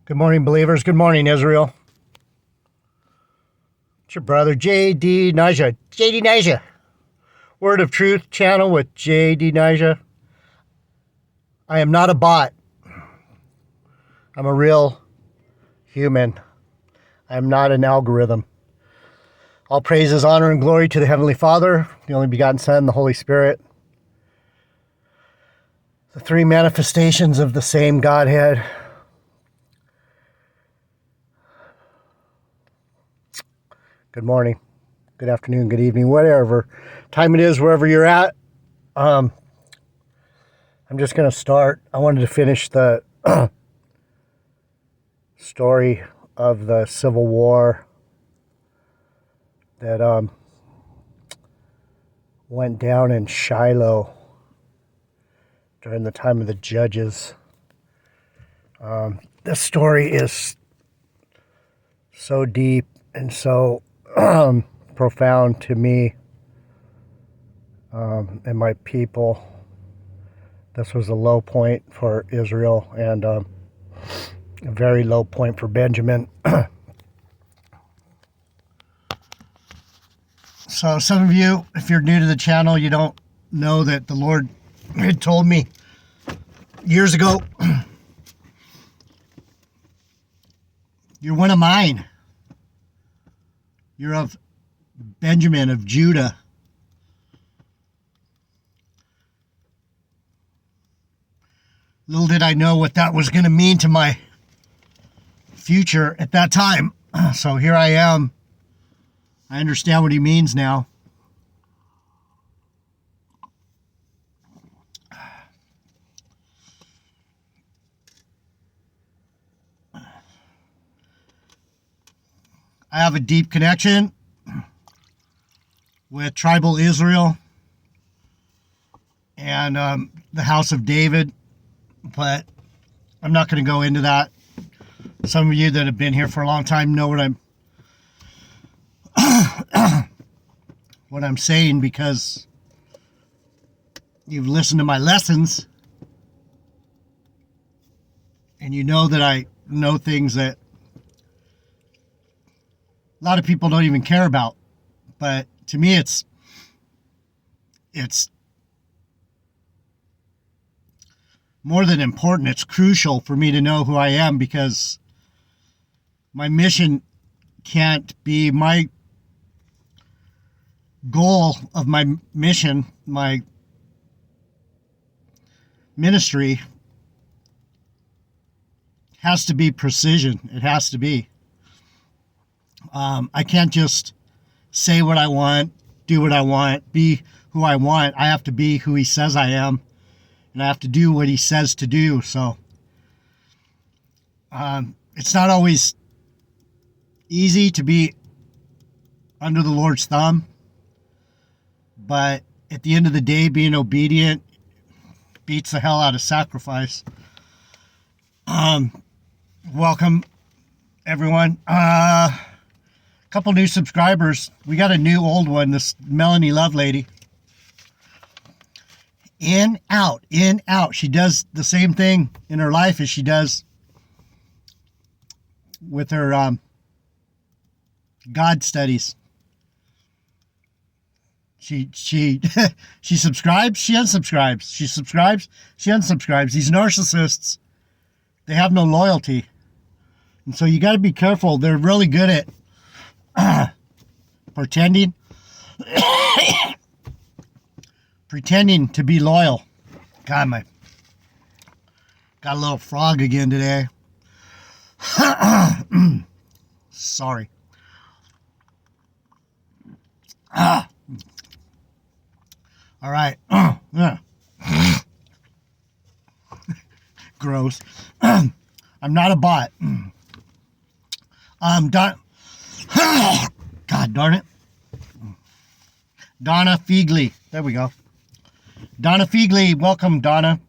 Good morning, believers. Good morning, Israel. It's your brother, J.D. Nija. J.D. Nija. Word of Truth channel with J.D. Nija. I am not a bot. I'm a real human. I am not an algorithm. All praises, honor, and glory to the Heavenly Father, the only begotten Son, the Holy Spirit. The three manifestations of the same Godhead. Good morning, good afternoon, good evening, whatever time it is, wherever you're at. I'm just going to start. I wanted to finish the story of the Civil War that went down in Shiloh during the time of the judges. This story is so deep and so profound to me and my people. This was a low point for Israel and a very low point for Benjamin. So some of you, if you're new to the channel, you don't know that the Lord had told me years ago, you're one of mine. You're of Benjamin, of Judah. Little did I know what that was going to mean to my future at that time. So here I am. I understand what he means now. I have a deep connection with tribal Israel and the house of David, but I'm not going to go into that. Some of you that have been here for a long time know what I'm saying, because you've listened to my lessons and you know that I know things that a lot of people don't even care about. But to me, it's more than important. It's crucial for me to know who I am, because my mission can't be, my goal of my mission, my ministry has to be precision. It has to be. I can't just say what I want, do what I want, be who I want. I have to be who he says I am, and I have to do what he says to do. So it's not always easy to be under the Lord's thumb, but at the end of the day, being obedient beats the hell out of sacrifice. Welcome, everyone. Couple new subscribers. We got a new old one, this Melanie Love Lady. In, out, in, out. She does the same thing in her life as she does with her God studies. She she subscribes, she unsubscribes. She subscribes, she unsubscribes. These narcissists, they have no loyalty. And so you got to be careful. They're really good at pretending to be loyal. God, got a little frog again today. Sorry. All right. Gross. I'm not a bot. God darn it. Donna Feegley. There we go. Donna Feegley. Welcome, Donna.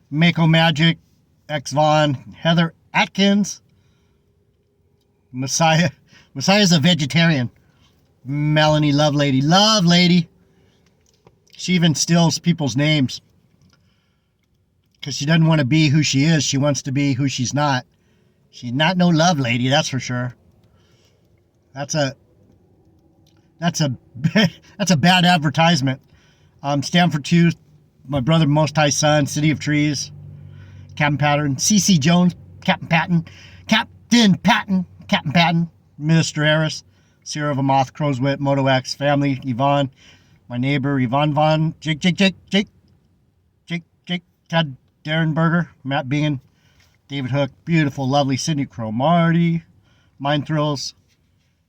Mako Magic. X Vaughn. Heather Atkins. Messiah. Messiah's a vegetarian. Melanie Love Lady. Love Lady. She even steals people's names because she doesn't want to be who she is. She wants to be who she's not. She's not no love lady, that's for sure. That's a that's a bad advertisement. Stanford Tooth, my brother Most High Son, City of Trees, Captain Patton, C.C. Jones, Captain Patton, Mr. Harris, Sierra of a Moth, Crow's Wit, Moto X, Family, Yvonne, my neighbor, Yvonne Vaughn, Jake, Ted Derenberger, Matt Bingen, David Hook, beautiful, lovely Cindy Crow, Marty, Mind Thrills,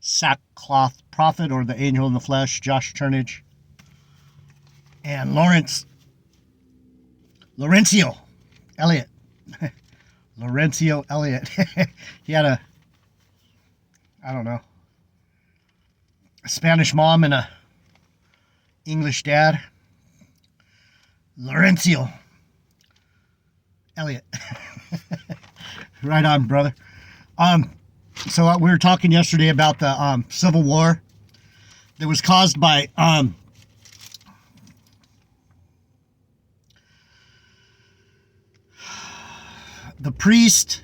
Sackcloth Prophet, or the Angel in the Flesh, Josh Turnage, and Laurencio Elliott. Laurencio Elliott. He had a Spanish mom and a English dad. Laurencio Elliott. Right on, brother. So we were talking yesterday about the Civil War that was caused by the priest,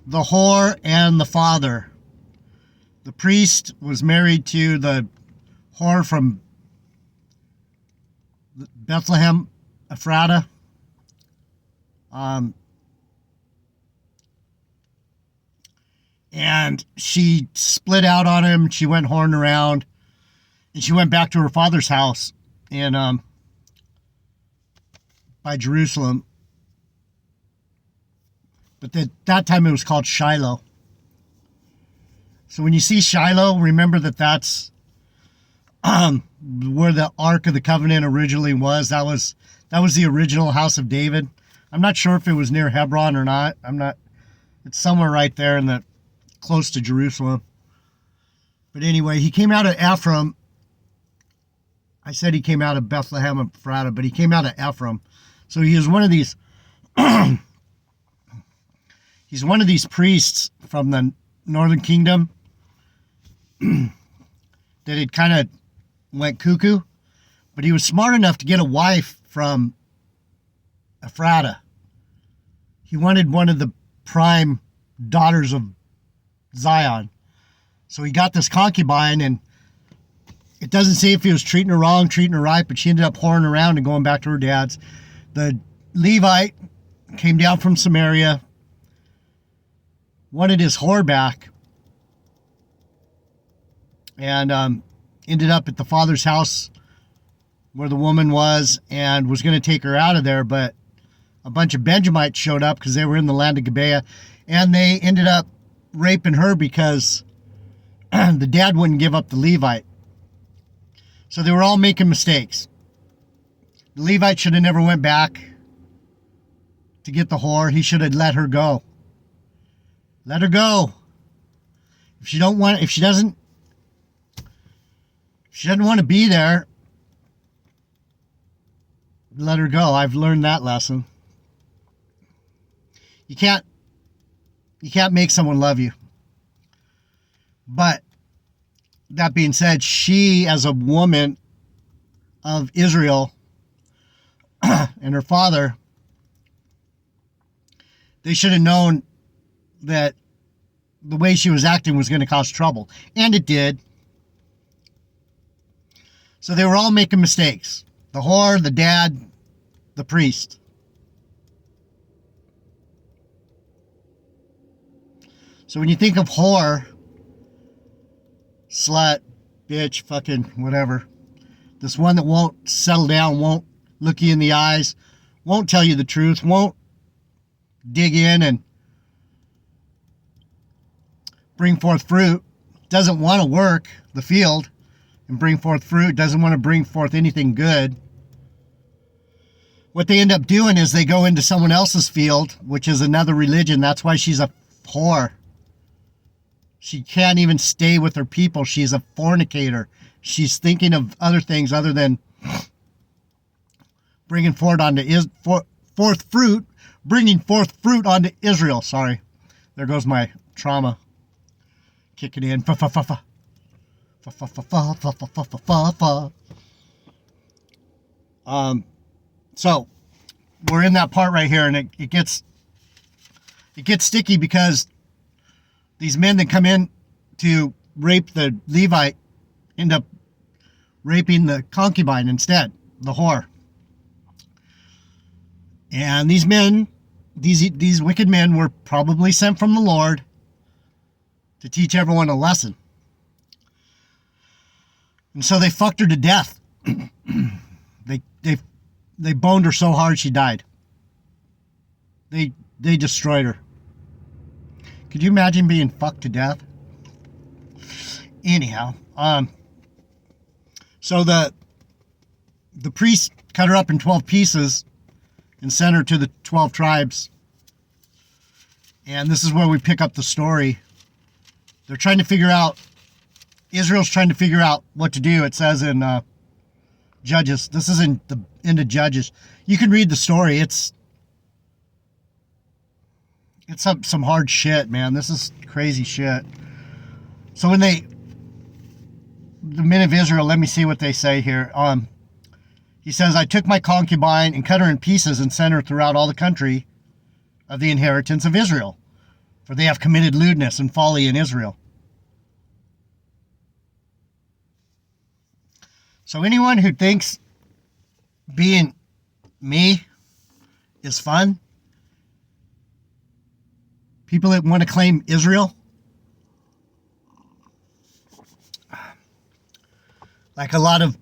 the whore, and the father. The priest was married to the whore from Bethlehem, Ephrata. And she split out on him. She went whoring around, and she went back to her father's house in by Jerusalem. But that time it was called Shiloh. So when you see Shiloh, remember that's where the Ark of the Covenant originally was. That was the original house of David. I'm not sure if it was near Hebron or not. It's somewhere right there close to Jerusalem. But anyway, he came out of Ephraim. I said he came out of Bethlehem and Ephrata, but he came out of Ephraim. So he was one of these he's one of these priests from the northern kingdom that had kind of went cuckoo, but he was smart enough to get a wife from Ephrata. He wanted one of the prime daughters of Zion. So he got this concubine, and it doesn't say if he was treating her wrong, treating her right, but she ended up whoring around and going back to her dad's. The Levite came down from Samaria, wanted his whore back, and ended up at the father's house where the woman was and was going to take her out of there, but a bunch of Benjamites showed up because they were in the land of Gibeah, and they ended up raping her because the dad wouldn't give up the Levite. So they were all making mistakes. The Levite should have never went back to get the whore. He should have let her go. Let her go. If she doesn't want to be there, let her go. I've learned that lesson. You can't make someone love you. But that being said, she, as a woman of Israel, and her father, they should have known that the way she was acting was going to cause trouble. And it did. So they were all making mistakes. The whore, the dad, the priest. So when you think of whore, slut, bitch, fucking whatever, this one that won't settle down, won't look you in the eyes, won't tell you the truth, won't dig in and bring forth fruit, doesn't want to work the field and bring forth fruit, doesn't want to bring forth anything good. What they end up doing is they go into someone else's field, which is another religion. That's why she's a whore. She can't even stay with her people. She's a fornicator. She's thinking of other things other than bringing forth fruit onto Israel. Sorry. There goes my trauma kicking in. So we're in that part right here, and it gets sticky because these men that come in to rape the Levite end up raping the concubine instead, the whore. And these men, these wicked men were probably sent from the Lord to teach everyone a lesson. And so they fucked her to death. They boned her so hard she died. They destroyed her. Could you imagine being fucked to death? Anyhow, so the priest cut her up in 12 pieces and sent her to the 12 tribes. And this is where we pick up the story. They're trying to figure out, Israel's trying to figure out what to do. It says in Judges. This is in the end of Judges. You can read the story. It's some hard shit, man. This is crazy shit. So when the men of Israel, let me see what they say here. He says, I took my concubine and cut her in pieces and sent her throughout all the country of the inheritance of Israel, for they have committed lewdness and folly in Israel. So anyone who thinks being me is fun, people that want to claim Israel, like a lot of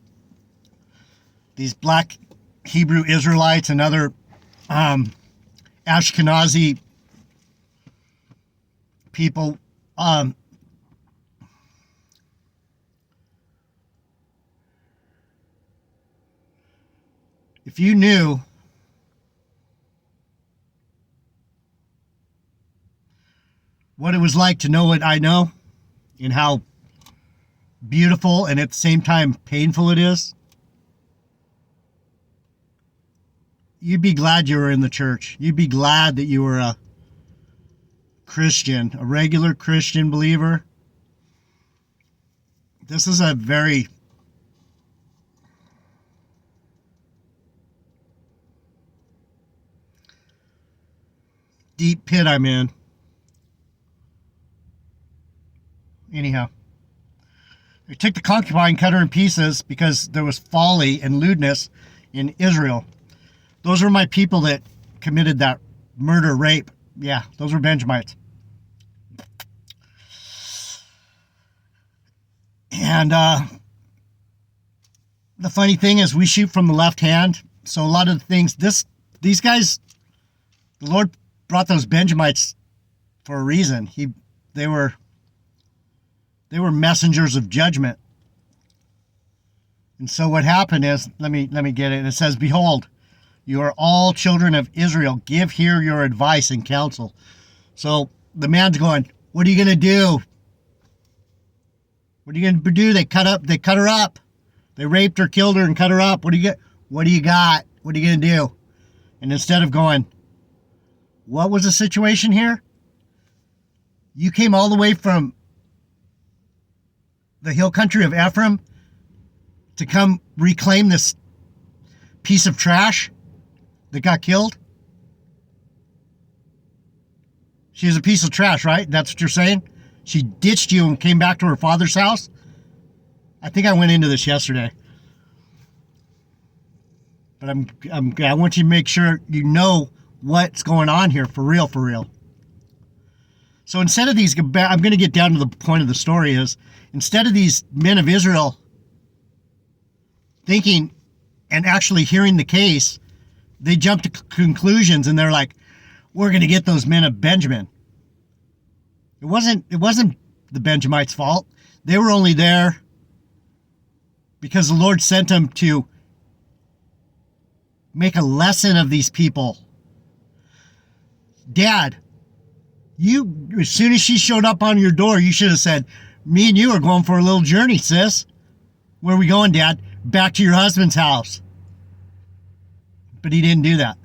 these black Hebrew Israelites and other Ashkenazi people, if you knew what it was like to know what I know and how beautiful and at the same time painful it is, you'd be glad you were in the church. You'd be glad that you were a Christian, a regular Christian believer. This is a very deep pit I'm in. Anyhow, they took the concubine, cut her in pieces because there was folly and lewdness in Israel. Those were my people that committed that murder, rape. Yeah, those were Benjamites. And the funny thing is we shoot from the left hand. So a lot of the things, these guys, the Lord brought those Benjamites for a reason. They were messengers of judgment. And so what happened is, let me get it. It says, behold, you are all children of Israel. Give here your advice and counsel. So the man's going, what are you going to do? What are you going to do? They cut her up. They raped her, killed her, and cut her up. What do you got? What are you going to do? And instead of going, what was the situation here? You came all the way from the hill country of Ephraim to come reclaim this piece of trash that got killed? She was a piece of trash, right? That's what you're saying? She ditched you and came back to her father's house? I think I went into this yesterday. But I want you to make sure you know what's going on here for real, for real. So instead of these, I'm going to get down to the point of the story is, instead of these men of Israel thinking and actually hearing the case, they jump to conclusions and they're like, we're going to get those men of Benjamin. It wasn't the Benjamites' fault. They were only there because the Lord sent them to make a lesson of these people. Dad, as soon as she showed up on your door, you should have said, me and you are going for a little journey, sis. Where are we going, Dad? Back to your husband's house. But he didn't do that.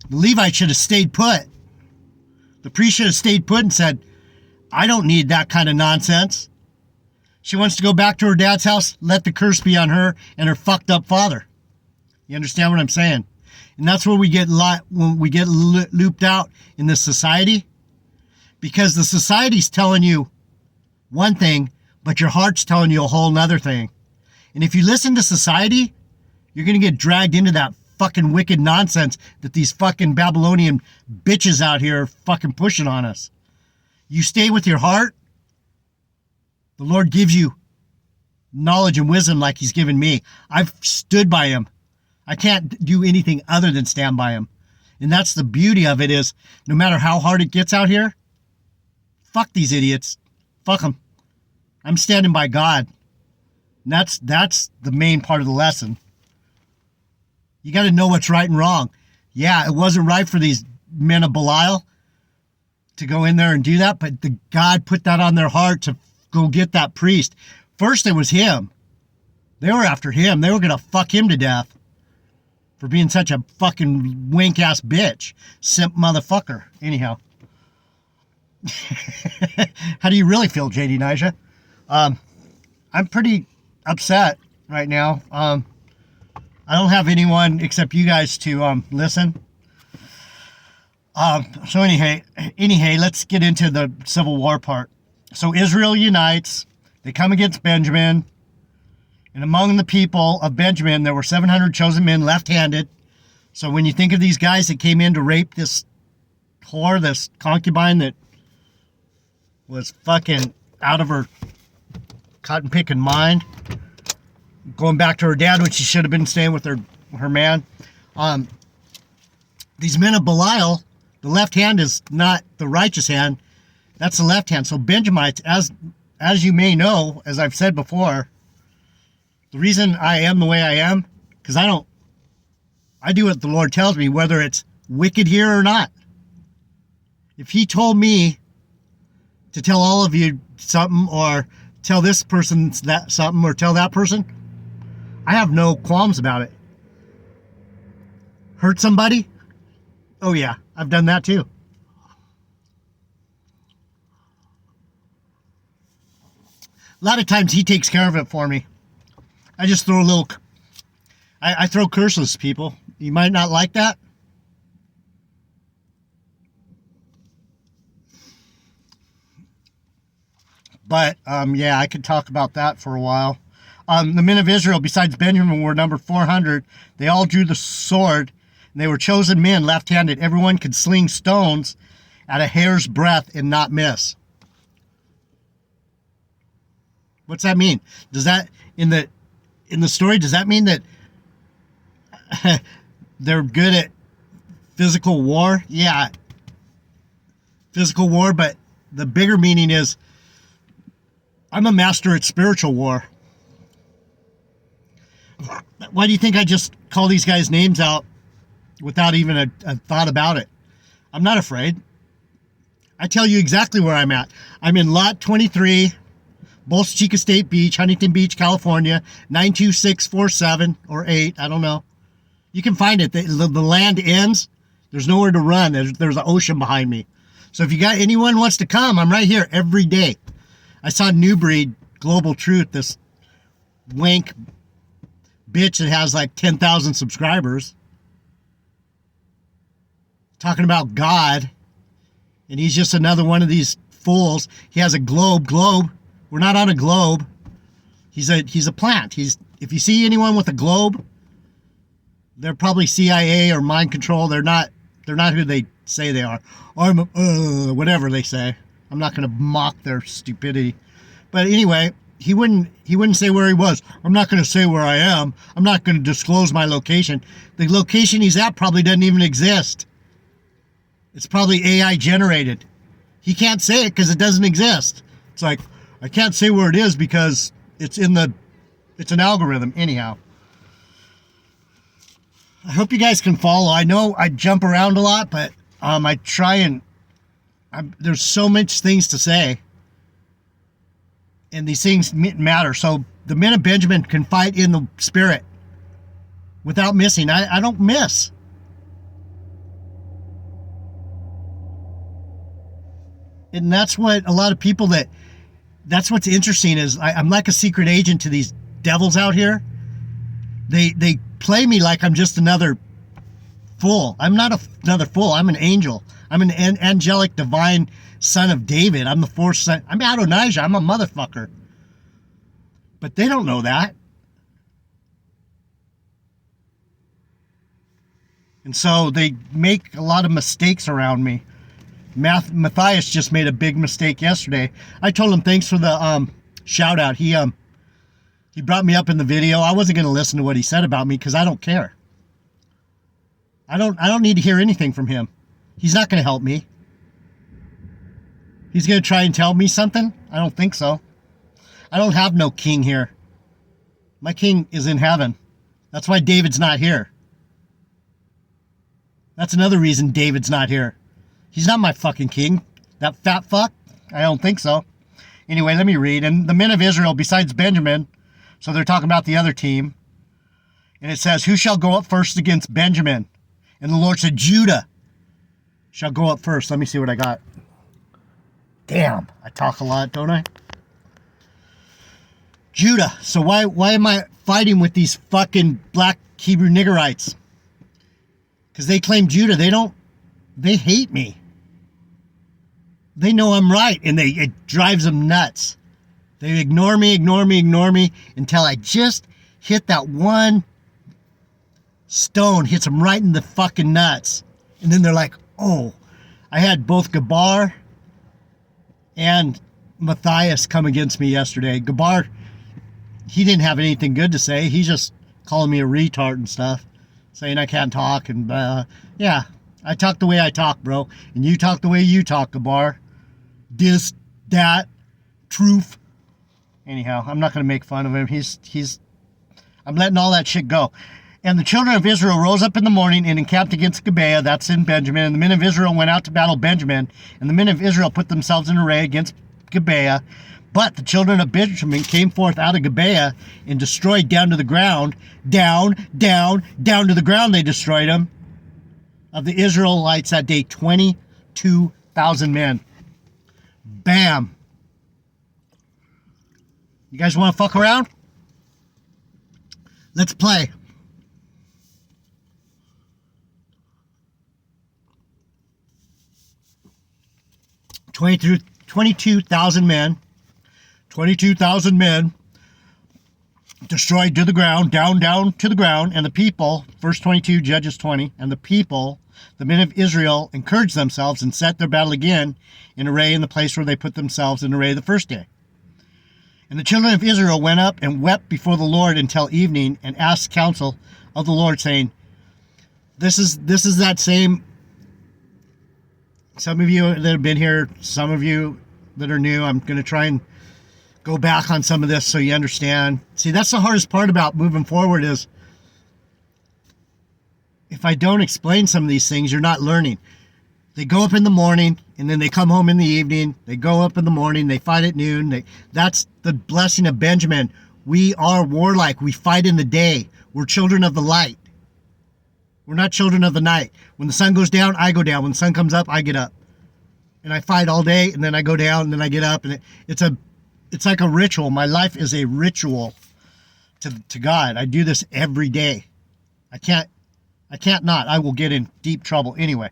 The Levite should have stayed put. The priest should have stayed put and said, I don't need that kind of nonsense. She wants to go back to her dad's house. Let the curse be on her and her fucked up father. You understand what I'm saying? And that's where we get when we get looped out in this society, because the society's telling you one thing, but your heart's telling you a whole nother thing. And if you listen to society, you're going to get dragged into that fucking wicked nonsense that these fucking Babylonian bitches out here are fucking pushing on us. You stay with your heart, the Lord gives you knowledge and wisdom like he's given me. I've stood by him. I can't do anything other than stand by him. And that's the beauty of it, is no matter how hard it gets out here, fuck these idiots. Fuck them. I'm standing by God. And that's the main part of the lesson. You got to know what's right and wrong. Yeah, it wasn't right for these men of Belial to go in there and do that, but God put that on their heart to go get that priest. First, it was him. They were after him. They were going to fuck him to death for being such a fucking wink-ass bitch. Simp motherfucker. Anyhow. How do you really feel, JD Nija? I'm pretty upset right now. I don't have anyone except you guys to listen. So anyhow, let's get into the Civil War part. So Israel unites. They come against Benjamin. And among the people of Benjamin, there were 700 chosen men left-handed. So when you think of these guys that came in to rape this whore, this concubine that was fucking out of her cotton-picking mind, going back to her dad when she should have been staying with her man. These men of Belial, the left hand is not the righteous hand. That's the left hand. So Benjamites, as you may know, as I've said before, the reason I am the way I am, because I do what the Lord tells me, whether it's wicked here or not. If he told me to tell all of you something, or tell this person that something, or tell that person, I have no qualms about it. Hurt somebody? Oh yeah, I've done that too. A lot of times he takes care of it for me. I just throw a little, I throw curses, people. You might not like that. But, yeah, I could talk about that for a while. The men of Israel, besides Benjamin, were number 400. They all drew the sword, and they were chosen men, left-handed. Everyone could sling stones at a hair's breadth and not miss. What's that mean? Does that, in the story, does that mean that they're good at physical war? Yeah, physical war, but the bigger meaning is I'm a master at spiritual war. Why do you think I just call these guys' names out without even a thought about it? I'm not afraid. I tell you exactly where I'm at. I'm in lot 23, Bolsa Chica State Beach, Huntington Beach, California, 92647 or 8, I don't know. You can find it. The land ends. There's nowhere to run. There's an ocean behind me. So if you got anyone wants to come, I'm right here every day. I saw New Breed, Global Truth, this wank bitch that has like 10,000 subscribers, talking about God, and he's just another one of these fools. He has a globe. We're not on a globe. He's a plant. If you see anyone with a globe, they're probably CIA or mind control. They're not who they say they are. Or whatever they say. I'm not going to mock their stupidity. But anyway, he wouldn't say where he was. I'm not going to say where I am. I'm not going to disclose my location. The location he's at probably doesn't even exist. It's probably AI generated. He can't say it because it doesn't exist. It's like, I can't say where it is because it's an algorithm. Anyhow, I hope you guys can follow. I know I jump around a lot, but I try and there's so much things to say, and these things matter. So the men of Benjamin can fight in the spirit without missing. I don't miss. And that's what a lot of people that's what's interesting is I'm like a secret agent to these devils out here. They play me like I'm just another fool. I'm not another fool. I'm an angel. I'm an angelic divine son of David. I'm the fourth son. I'm Adonijah. I'm a motherfucker. But they don't know that. And so they make a lot of mistakes around me. Matthias just made a big mistake yesterday. I told him thanks for the shout out. He brought me up in the video. I wasn't going to listen to what he said about me because I don't care. I don't need to hear anything from him. He's not going to help me. He's going to try and tell me something? I don't think so. I don't have no king here. My king is in heaven. That's why David's not here. That's another reason David's not here. He's not my fucking king. That fat fuck? I don't think so. Anyway, let me read. And the men of Israel, besides Benjamin, so they're talking about the other team. And it says, who shall go up first against Benjamin? And the Lord said, Judah shall go up first. Let me see what I got. Damn, I talk a lot, don't I? Judah. So why am I fighting with these fucking black Hebrew niggerites? Because they claim Judah. They hate me. They know I'm right, and it drives them nuts. They ignore me until I just hit that one stone, hits them right in the fucking nuts. And then they're like, oh. I had both Gabar and Matthias come against me yesterday. Gabar, he didn't have anything good to say. He's just calling me a retard and stuff, saying I can't talk. And yeah, I talk the way I talk, bro. And you talk the way you talk, Gabar. This, that, truth. Anyhow, I'm not going to make fun of him. I'm letting all that shit go. And the children of Israel rose up in the morning and encamped against Gibeah, that's in Benjamin. And the men of Israel went out to battle Benjamin. And the men of Israel put themselves in array against Gibeah. But the children of Benjamin came forth out of Gibeah and destroyed down to the ground. Down to the ground they destroyed them. Of the Israelites that day, 22,000 men. Bam. You guys want to fuck around? Let's play. 22,000 men. 22,000 men destroyed to the ground, down to the ground. And the people, verse 22, Judges 20, and the people, the men of Israel, encouraged themselves and set their battle again in array in the place where they put themselves in array the first day. And the children of Israel went up and wept before the Lord until evening and asked counsel of the Lord, saying, this is that same, some of you that have been here, some of you that are new, I'm going to try and go back on some of this so you understand. See, that's the hardest part about moving forward is if I don't explain some of these things, you're not learning. They go up in the morning, and then they come home in the evening. They go up in the morning, they fight at noon. That's the blessing of Benjamin. We are warlike. We fight in the day. We're children of the light. We're not children of the night. When the sun goes down, I go down. When the sun comes up, I get up. And I fight all day, and then I go down, and then I get up. And it's like a ritual. My life is a ritual to God. I do this every day. I can't not. I will get in deep trouble anyway.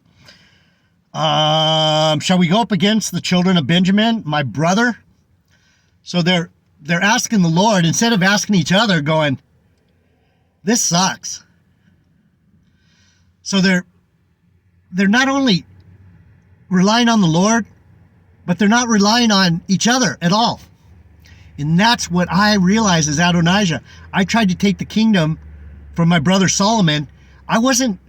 Shall we go up against the children of Benjamin, my brother? So they're asking the Lord instead of asking each other, going, this sucks. So they're not only relying on the Lord, but they're not relying on each other at all. And that's what I realized as Adonijah. I tried to take the kingdom from my brother Solomon. I wasn't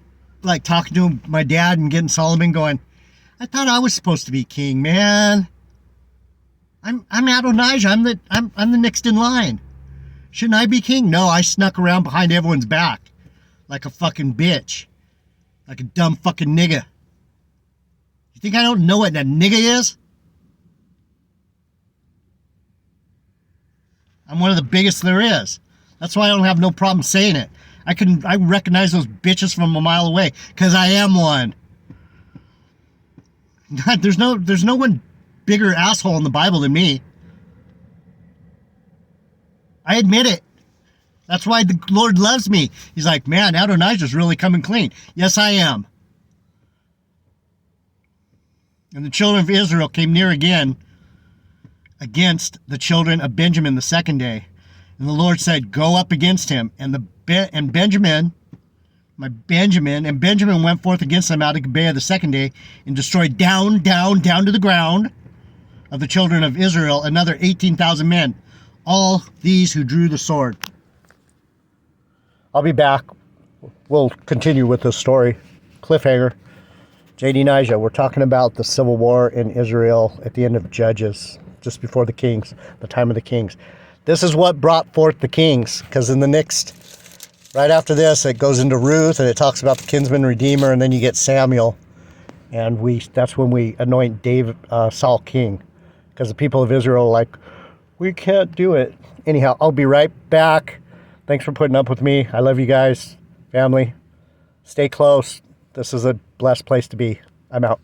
like talking to my dad and getting Solomon going, I thought I was supposed to be king, man. I'm Adonijah. I'm the next in line. Shouldn't I be king? No, I snuck around behind everyone's back like a fucking bitch. Like a dumb fucking nigga. You think I don't know what that nigga is? I'm one of the biggest there is. That's why I don't have no problem saying it. I recognize those bitches from a mile away because I am one. There's no one bigger asshole in the Bible than me. I admit it. That's why the Lord loves me. He's like, man, Adonijah's really coming clean. Yes, I am. And the children of Israel came near again against the children of Benjamin the second day. And the Lord said, go up against him. And Benjamin went forth against them out of Gibeah the second day and destroyed down to the ground of the children of Israel another 18,000 men, all these who drew the sword. I'll be back. We'll continue with this story. Cliffhanger. Ch.20. We're talking about the civil war in Israel at the end of Judges, just before the kings, the time of the kings. This is what brought forth the kings, because in the next, right after this, it goes into Ruth, and it talks about the kinsman redeemer, and then you get Samuel, and that's when we anoint Saul king, because the people of Israel are like, we can't do it. Anyhow, I'll be right back. Thanks for putting up with me. I love you guys, family. Stay close. This is a blessed place to be. I'm out.